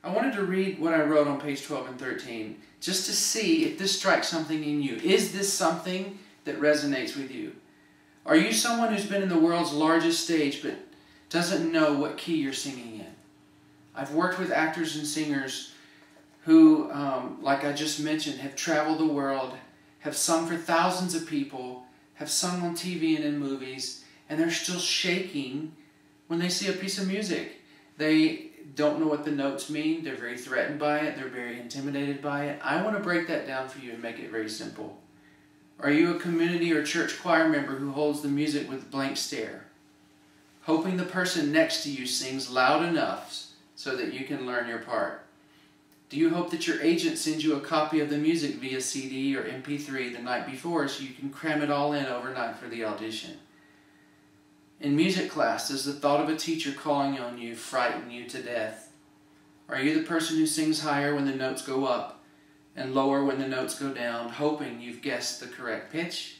I wanted to read what I wrote on page 12 and 13 just to see if this strikes something in you. Is this something that resonates with you? Are you someone who's been in the world's largest stage but doesn't know what key you're singing in? I've worked with actors and singers who, like I just mentioned, have traveled the world, have sung for thousands of people, have sung on TV and in movies, and they're still shaking when they see a piece of music. They don't know what the notes mean. They're very threatened by it. They're very intimidated by it. I want to break that down for you and make it very simple. Are you a community or church choir member who holds the music with a blank stare, hoping the person next to you sings loud enough so that you can learn your part? Do you hope that your agent sends you a copy of the music via CD or MP3 the night before so you can cram it all in overnight for the audition? In music class, does the thought of a teacher calling on you frighten you to death? Are you the person who sings higher when the notes go up and lower when the notes go down, hoping you've guessed the correct pitch?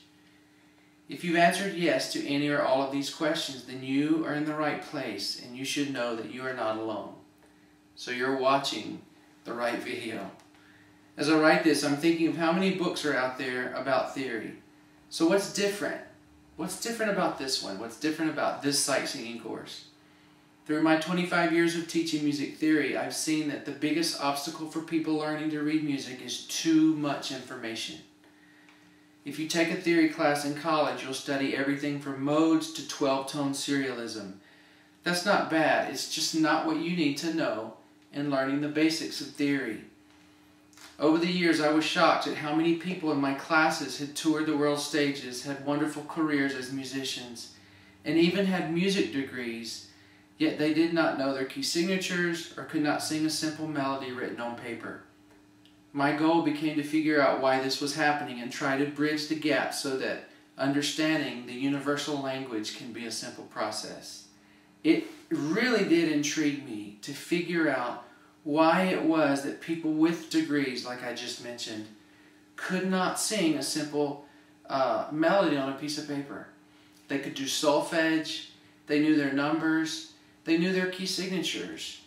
If you've answered yes to any or all of these questions, then you are in the right place, and you should know that you are not alone. So you're watching the right video. As I write this, I'm thinking of how many books are out there about theory. So what's different? What's different about this one? What's different about this sight singing course? Through my 25 years of teaching music theory, I've seen that the biggest obstacle for people learning to read music is too much information. If you take a theory class in college, you'll study everything from modes to 12-tone serialism. That's not bad, it's just not what you need to know in learning the basics of theory. Over the years, I was shocked at how many people in my classes had toured the world stages, had wonderful careers as musicians, and even had music degrees, yet they did not know their key signatures or could not sing a simple melody written on paper. My goal became to figure out why this was happening and try to bridge the gap so that understanding the universal language can be a simple process. It really did intrigue me to figure out why it was that people with degrees, like I just mentioned, could not sing a simple melody on a piece of paper. They could do solfege, they knew their numbers, they knew their key signatures.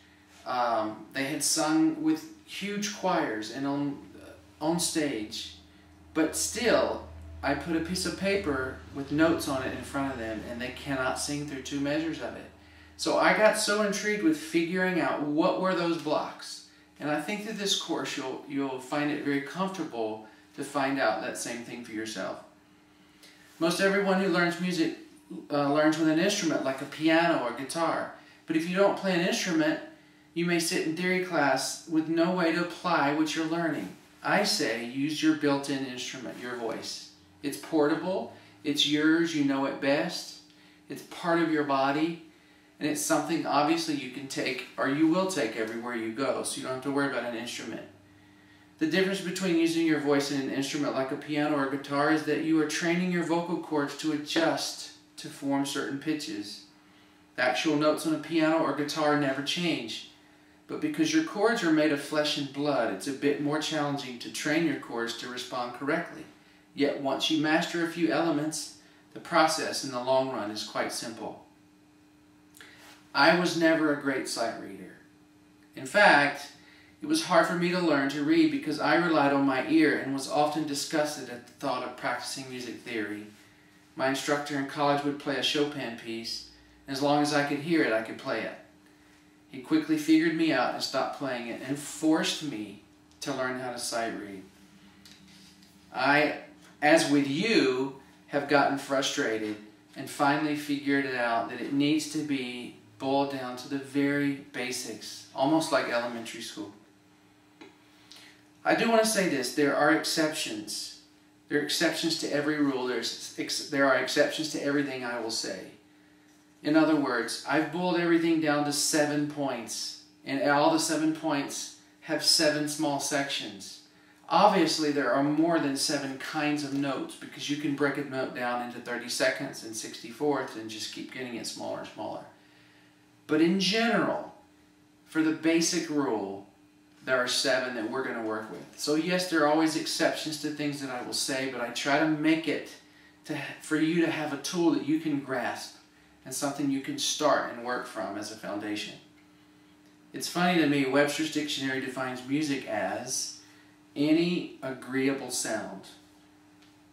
They had sung with huge choirs and on stage, but still, I put a piece of paper with notes on it in front of them and they cannot sing through two measures of it. So I got so intrigued with figuring out what were those blocks. And I think that this course you'll find it very comfortable to find out that same thing for yourself. Most everyone who learns music learns with an instrument like a piano or guitar. But if you don't play an instrument, you may sit in theory class with no way to apply what you're learning. I say use your built-in instrument, your voice. It's portable, it's yours, you know it best, it's part of your body. And it's something obviously you can take, or you will take everywhere you go, so you don't have to worry about an instrument. The difference between using your voice in an instrument like a piano or a guitar is that you are training your vocal cords to adjust to form certain pitches. The actual notes on a piano or guitar never change, but because your cords are made of flesh and blood, it's a bit more challenging to train your cords to respond correctly. Yet once you master a few elements, the process in the long run is quite simple. I was never a great sight reader. In fact, it was hard for me to learn to read because I relied on my ear and was often disgusted at the thought of practicing music theory. My instructor in college would play a Chopin piece, and as long as I could hear it, I could play it. He quickly figured me out and stopped playing it and forced me to learn how to sight read. I, as with you, have gotten frustrated and finally figured it out that it needs to be boiled down to the very basics, almost like elementary school. I do want to say this, there are exceptions. There are exceptions to every rule. There are exceptions to everything I will say. In other words, I've boiled everything down to 7 points, and all the 7 points have 7 small sections. Obviously, there are more than 7 kinds of notes because you can break a note down into 32nds and 64ths and just keep getting it smaller and smaller. But in general, for the basic rule, there are 7 that we're going to work with. So yes, there are always exceptions to things that I will say, but I try to make it for you to have a tool that you can grasp and something you can start and work from as a foundation. It's funny to me, Webster's Dictionary defines music as any agreeable sound.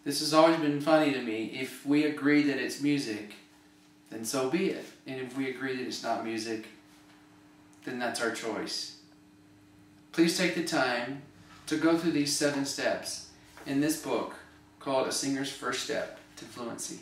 This has always been funny to me. If we agree that it's music, then so be it. And if we agree that it's not music, then that's our choice. Please take the time to go through these 7 steps in this book called A Singer's First Step to Fluency.